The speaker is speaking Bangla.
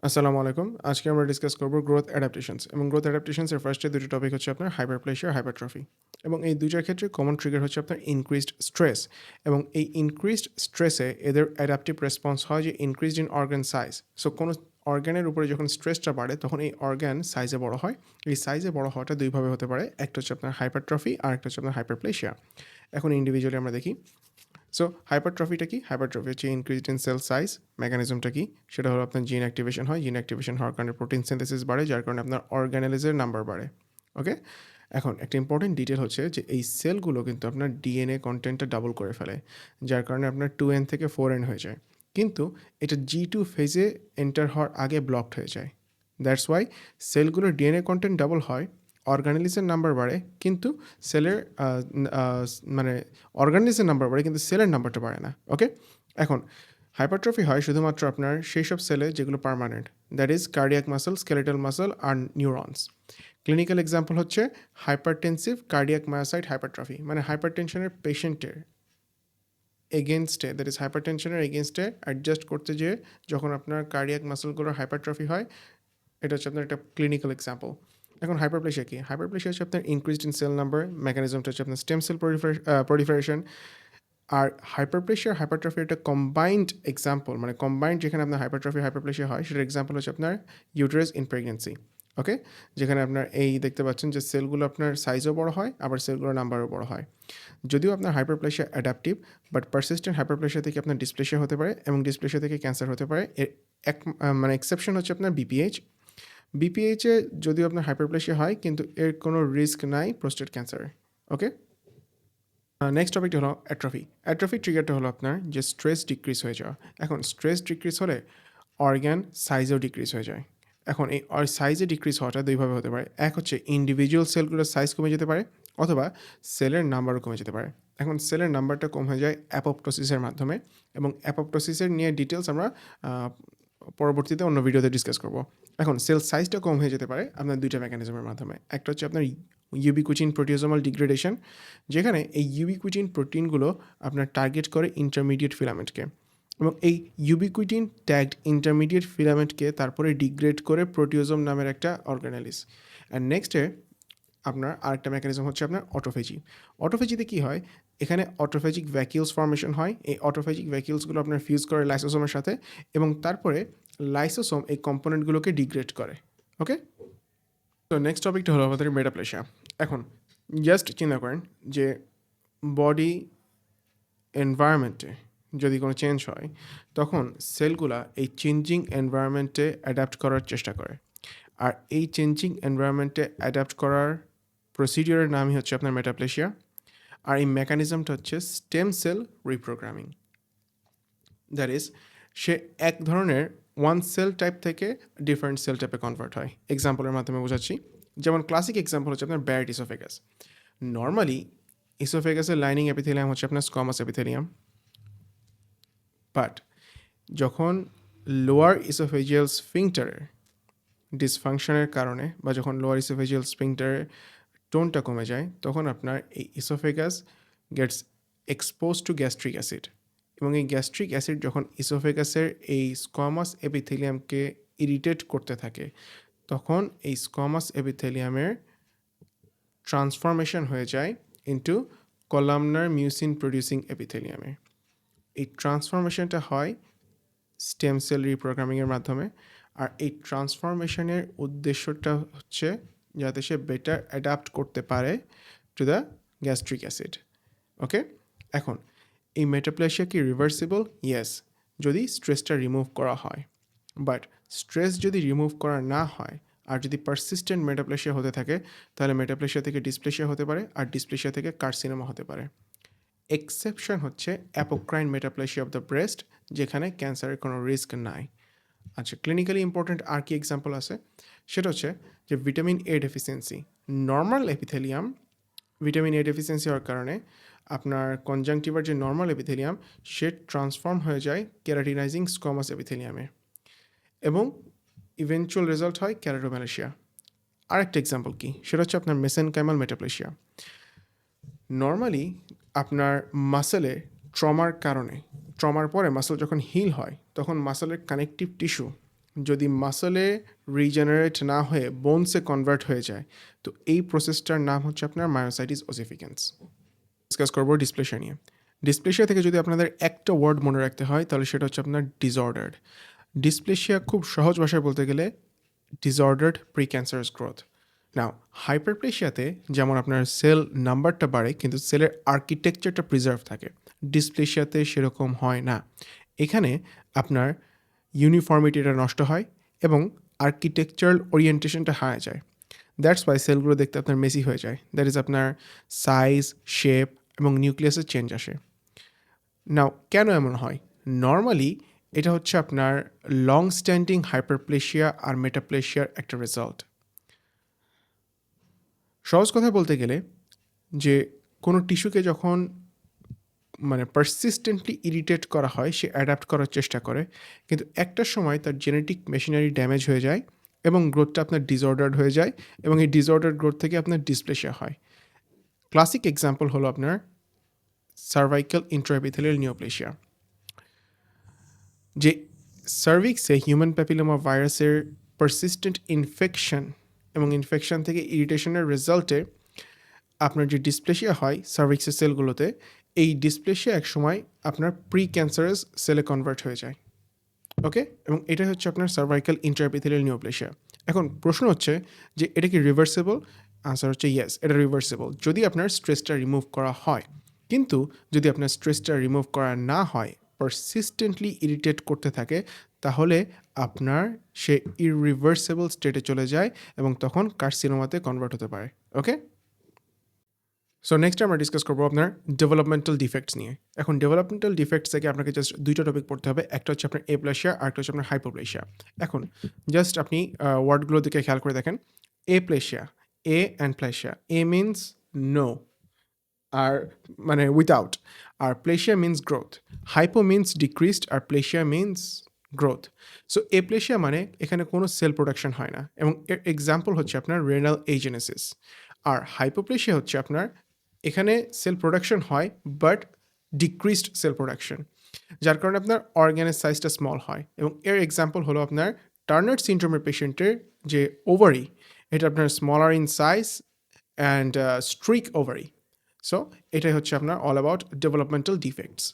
আসসালামু আলাইকুম। আজকে আমরা ডিসকাস করব গ্রোথ অ্যাডাপ্টেশনস এবং গ্রোথ অ্যাডাপ্টেশনস এর ফার্স্টে দুটো টপিক হচ্ছে আপনার হাইপারপ্লেশিয়া, হাইপারট্রফি এবং এই দুইটার ক্ষেত্রে কমন ট্রিগার হচ্ছে আপনার ইনক্রিজড স্ট্রেস এবং এই ইনক্রিজড স্ট্রেসে এদের অ্যাডাপটিভ রেসপন্স হয় যে increased in organ size. So কোনো অর্গানের উপরে যখন স্ট্রেসটা বাড়ে তখন এই অর্গান সাইজে বড় হয়। এই সাইজে বড় হওয়াটা দুইভাবে হতে পারে, একটা হচ্ছে আপনার হাইপারট্রফি আর একটা হচ্ছে আপনার হাইপারপ্লেশিয়া। এখন ইন্ডিভিজুয়ালি আমরা দেখি। সো হাইপারট্রফিটা কি? হাইপারট্রফি হচ্ছে ইনক্রিজড ইন সেল সাইজ। মেকানিজমটা কি? সেটা হলো আপনার জিন অ্যাক্টিভেশন হয়। জিন অ্যাক্টিভেশন হওয়ার কারণে প্রোটিন সিনথেসিস বাড়ে, যার কারণে আপনার অর্গানেলেজের নাম্বার বাড়ে। ওকে? এখন একটা ইম্পর্টেন্ট ডিটেল হচ্ছে যে এই সেলগুলো কিন্তু আপনার ডিএনএ কন্টেন্টটা ডাবল করে ফেলে, যার কারণে আপনার 2n থেকে 4n হয়ে যায়। কিন্তু এটা G2 ফেজে এন্টার হওয়ার আগে ব্লকড হয়ে যায়। দ্যাটস ওয়াই সেলগুলোর ডিএনএ কন্টেন্ট ডাবল হয়, অর্গানেলিসের নাম্বার বাড়ে, কিন্তু সেলের মানে অর্গানেলিসের নাম্বার বাড়ে কিন্তু সেলের নাম্বারটা বাড়ে না। ওকে? এখন হাইপারট্রফি হয় শুধুমাত্র আপনার সেই সব সেলে যেগুলো permanent, that is cardiac muscle, skeletal muscle আর নিউরনস। ক্লিনিক্যাল এক্সাম্পল হচ্ছে হাইপারটেনসিভ কার্ডিয়াক মায়োসাইট হাইপারট্রফি, মানে হাইপারটেনশনের পেশেন্টের এগেনস্টে, দ্যাট ইজ হাইপারটেনশনের এগেনস্টে অ্যাডজাস্ট করতে যেয়ে যখন আপনার কার্ডিয়াক মাসলগুলোর হাইপারট্রফি হয়, এটা হচ্ছে আপনার একটা ক্লিনিক্যাল এক্সাম্পল। এখন হাইপারপ্লেশিয়া কি? হাইপারপ্লেশিয়া হচ্ছে আপনার ইনক্রিজড ইন সেল নাম্বার, মেকানিজমটা হচ্ছে আপনার স্টেম সেল প্রলিফারেশন। আর হাইপারপ্লেশিয়া হাইপারট্রফি একটা কম্বাইন্ড এক্সাম্পল, মানে কম্বাইন্ড যেখানে আপনার হাইপারট্রফি হাইপারপ্লেশিয়া হয়, সেটার এক্সাম্পল হচ্ছে আপনার ইউটেরাস ইন প্রেগনেন্সি। ওকে? যেখানে আপনার এই দেখতে পাচ্ছেন যে সেলগুলো আপনার সাইজও বড় হয়, আবার সেলগুলোর নাম্বারও বড় হয়। যদিও আপনার hyperplasia adaptive, but persistent hyperplasia থেকে আপনার ডিসপ্লেশিয়া হতে পারে এবং ডিসপ্লেশিয়া থেকে ক্যান্সার হতে পারে। এর মানে এক্সেপশন হচ্ছে আপনার বিপিএইচ। বিপিএইচে যদিও আপনার হাইপারপ্লেশিয়া হয়, কিন্তু এর কোনো রিস্ক নাই প্রোস্টেট ক্যান্সারে। ওকে? নেক্সট টপিকটা হলো অ্যাট্রফি। অ্যাট্রফি ট্রিগারটা হলো আপনার যে স্ট্রেস ডিক্রিজ হয়ে যাওয়া। এখন স্ট্রেস ডিক্রিজ হলে অর্গ্যান সাইজেও ডিক্রিজ হয়ে যায়। এখন এই সাইজে ডিক্রিজ হওয়াটা দুইভাবে হতে পারে। এক হচ্ছে ইন্ডিভিজুয়াল সেলগুলোর সাইজ কমে যেতে পারে, অথবা সেলের নাম্বারও কমে যেতে পারে। এখন সেলের নাম্বারটা কম হয়ে যায় অ্যাপোপ্টোসিসের মাধ্যমে, এবং অ্যাপোপ্টোসিসের নিয়ে ডিটেলস আমরা পরবর্তীতে অন্য ভিডিওতে ডিসকাস করব। এখন সেল সাইজটা কম হয়ে যেতে পারে আপনার দুইটা মেকানিজমের মাধ্যমে। একটা হচ্ছে আপনার ইউবিকুইটিন প্রোটিওজোমাল ডিগ্রেডেশন, যেখানে এই ইউবিকুইটিন প্রোটিনগুলো আপনার টার্গেট করে ইন্টারমিডিয়েট ফিলামেন্টকে, এবং এই ইউবিকুইটিন ট্যাগড ইন্টারমিডিয়েট ফিলামেন্টকে তারপরে ডিগ্রেড করে প্রোটিওজোম নামের একটা অর্গানালিস। অ্যান্ড নেক্সটে আপনার আরেকটা মেকানিজম হচ্ছে আপনার অটোফেজি। অটোফেজিতে কী হয়? এখানে অটোফেজিক ভ্যাকিউলস ফর্মেশন হয়। এই অটোফেজিক ভ্যাকিউলসগুলো আপনার ফিউজ করে লাইসোসোমের সাথে, এবং তারপরে লাইসোসোম এই কম্পোনেন্টগুলোকে ডিগ্রেড করে। ওকে? তো নেক্সট টপিকটা হলো আমাদের মেটাপ্লেশিয়া। এখন জাস্ট চিন্তা করেন যে বডি এনভায়রনমেন্টে যদি কোনো চেঞ্জ হয়, তখন সেলগুলা এই চেঞ্জিং এনভায়রনমেন্টে অ্যাডাপ্ট করার চেষ্টা করে। আর এই চেঞ্জিং এনভায়রনমেন্টে অ্যাডাপ্ট করার প্রসিডিওরের নামই হচ্ছে আপনার মেটাপ্লেশিয়া। আর এই মেকানিজমটা হচ্ছে stem cell reprogramming. That is, সে এক ধরনের ওয়ান সেল টাইপ থেকে ডিফারেন্ট সেল টাইপে কনভার্ট হয়। এক্সাম্পলের মাধ্যমে বোঝাচ্ছি। যেমন ক্লাসিক এক্সাম্পল হচ্ছে আপনার ব্যারেট ইসোফেগাস। নর্মালি ইসোফেগাসের লাইনিং এপিথেলিয়াম হচ্ছে আপনার স্কমাস এপিথেলিয়াম, বাট যখন লোয়ার ইসোফেজিয়াল স্ফিংটারের ডিসফাংশনের কারণে, বা যখন লোয়ার ইসোফেজিয়াল স্ফিংটারের টোনটা কমে যায়, তখন আপনার এই oesophagus gets expose to gastric acid, এবং এই গ্যাস্ট্রিক অ্যাসিড যখন ইসোফেগাসের এই স্কমাস এপিথেলিয়ামকে ইরিটেট করতে থাকে, তখন এই স্কমাস এপিথেলিয়ামের ট্রান্সফরমেশন হয়ে যায় ইন্টু কলামনার মিউসিন প্রডিউসিং এপিথেলিয়ামে। এই ট্রান্সফরমেশনটা হয় স্টেম সেল রিপ্রোগ্রামিংয়ের মাধ্যমে। আর এই ট্রান্সফরমেশনের উদ্দেশ্যটা হচ্ছে যাতে সে বেটার অ্যাডাপ্ট করতে পারে টু দ্য গ্যাস্ট্রিক অ্যাসিড। ওকে? এখন এই মেটাপ্লেশিয়া কি রিভার্সিবল? ইয়েস, যদি স্ট্রেসটা রিমুভ করা হয়। বাট স্ট্রেস যদি রিমুভ করা না হয়, আর যদি পারসিস্টেন্ট মেটাপ্লেশিয়া হতে থাকে, তাহলে মেটাপ্লেশিয়া থেকে ডিসপ্লেশিয়া হতে পারে, আর ডিসপ্লেশিয়া থেকে কার্সিনোমা হতে পারে। এক্সেপশন হচ্ছে অ্যাপোক্রাইন মেটাপ্লেশিয়া অফ দ্য ব্রেস্ট, যেখানে ক্যান্সারের কোনো রিস্ক নাই। আচ্ছা, ক্লিনিক্যালি ইম্পর্ট্যান্ট আর কি এক্সাম্পল আছে? সেটা হচ্ছে যে vitamin A deficiency. Normal epithelium vitamin A deficiency হওয়ার কারণে আপনার কনজাংটিভার যে নর্মাল এপিথেলিয়াম, সে ট্রান্সফর্ম হয়ে যায় কেরাটিনাইজিং স্কমাস এপিথেলিয়ামে, এবং ইভেনচুয়াল রেজাল্ট হয় ক্যারাটোম্যালেশিয়া। আরেকটা এক্সাম্পল কি? সেটা হচ্ছে আপনার মেসেনকাইমাল মেটাপ্লেশিয়া। নর্মালি আপনার মাসেলে ট্রমার কারণে, ট্রমার পরে মাসেল যখন হিল হয়, তখন মাসেলের কানেকটিভ টিস্যু, যদি মাসলে রিজেনারেট না হয়ে বোনসে কনভার্ট হয়ে যায়, তো এই প্রসেসটার নাম হচ্ছে আপনার মায়োসাইটিস ওসিফিকেন্স। ডিসকাস করবো ডিসপ্লেশিয়া নিয়ে। ডিসপ্লেশিয়া থেকে যদি আপনাদের একটা ওয়ার্ড মনে রাখতে হয়, তাহলে সেটা হচ্ছে আপনার ডিসঅর্ডার্ড। ডিসপ্লেশিয়া খুব সহজ ভাষায় বলতে গেলে ডিসঅর্ডার্ড প্রি ক্যান্সারাস গ্রোথ। নাও হাইপারপ্লেশিয়াতে যেমন আপনার সেল নাম্বারটা বাড়ে কিন্তু সেলের আর্কিটেকচারটা প্রিজার্ভ থাকে, ডিসপ্লেশিয়াতে সেরকম হয় না। এখানে আপনার ইউনিফর্মিটিটা নষ্ট হয় এবং আর্কিটেকচারাল ওরিয়েন্টেশনটা হারা যায়। দ্যাটস ওয়াই সেলগুলো দেখতে আপনার মেসি হয়ে যায়। দ্যাট ইজ আপনার সাইজ, শেপ এবং নিউক্লিয়াসের চেঞ্জ আসে। নাও কেন এমন হয়? নর্মালি এটা হচ্ছে আপনার লং স্ট্যান্ডিং হাইপারপ্লেশিয়া আর মেটাপ্লেশিয়ার একটা রেজাল্ট। সহজ কথা বলতে গেলে যে কোনো টিস্যুকে যখন পারসিস্টেন্টলি ইরিটেট করা হয়, সে অ্যাডাপ্ট করার চেষ্টা করে, কিন্তু একটা সময় তার জেনেটিক মেশিনারি ড্যামেজ হয়ে যায় এবং গ্রোথটা আপনার ডিসঅর্ডার্ড হয়ে যায় এবং এই ডিসঅর্ডার্ড গ্রোথ থেকে আপনার ডিসপ্লেশিয়া হয়। ক্লাসিক এক্সাম্পল হলো আপনার সার্ভাইকাল ইন্ট্রাএপিথেলিয়াল নিওপ্লেশিয়া। যে সার্ভিক্সে হিউম্যান প্যাপিলোমা ভাইরাসের পারসিস্টেন্ট ইনফেকশন এবং ইনফেকশন থেকে ইরিটেশনের রেজাল্টে আপনার যে ডিসপ্লেশিয়া হয় সার্ভিক্সের সেলগুলোতে, এই ডিসপ্লেশিয়া একসময় আপনার প্রি ক্যান্সারাস সেলে কনভার্ট হয়ে যায়। ওকে, এবং এটাই হচ্ছে আপনার সার্ভাইকাল ইন্ট্রাএপিথেলিয়াল নিওপ্লেশিয়া। এখন প্রশ্ন হচ্ছে যে এটা কি রিভার্সেবল? আনসার হচ্ছে ইয়েস, এটা রিভার্সেবল যদি আপনার স্ট্রেসটা রিমুভ করা হয়। কিন্তু যদি আপনার স্ট্রেসটা রিমুভ করা না হয়, পারসিস্টেন্টলি ইরিটেট করতে থাকে, তাহলে আপনার সে ইররিভার্সেবল স্টেটে চলে যায় এবং তখন কার্সিনোমাতে কনভার্ট হতে পারে। ওকে, সো নেক্সট আমরা ডিসকাস করবো আপনার ডেভেলপমেন্টাল ডিফেক্টস নিয়ে। এখন ডেভেলপমেন্টাল ডিফেক্টস থেকে আপনাকে জাস্ট দুইটা টপিক পড়তে হবে, একটা হচ্ছে আপনার এপ্লেশিয়া আর একটা হচ্ছে আপনার হাইপোপ্লেশিয়া। এখন জাস্ট আপনি ওয়ার্ডগুলো দিকে খেয়াল করে দেখেন। Aplasia, a and plasia. A means no আর উইথাউট, আর plasia means growth. Hypo means decreased আর plasia means growth. So aplasia মানে এখানে কোনো সেল প্রোডাকশন হয় না এবং এর এক্সাম্পল হচ্ছে আপনার রেনাল এজেনেসিস। আর হাইপোপ্লেশিয়া হচ্ছে আপনার এখানে সেল প্রোডাকশন হয় বাট ডিক্রিজড সেল প্রোডাকশন, যার কারণে আপনার অর্গ্যানের সাইজটা স্মল হয় এবং এর এক্সাম্পল হলো আপনার টার্নার সিনড্রোমের পেশেন্টের যে ওভারি, এটা আপনার smaller in size and streak ovary. So এটাই হচ্ছে আপনার অল অ্যাবাউট ডেভেলপমেন্টাল ডিফেক্টস।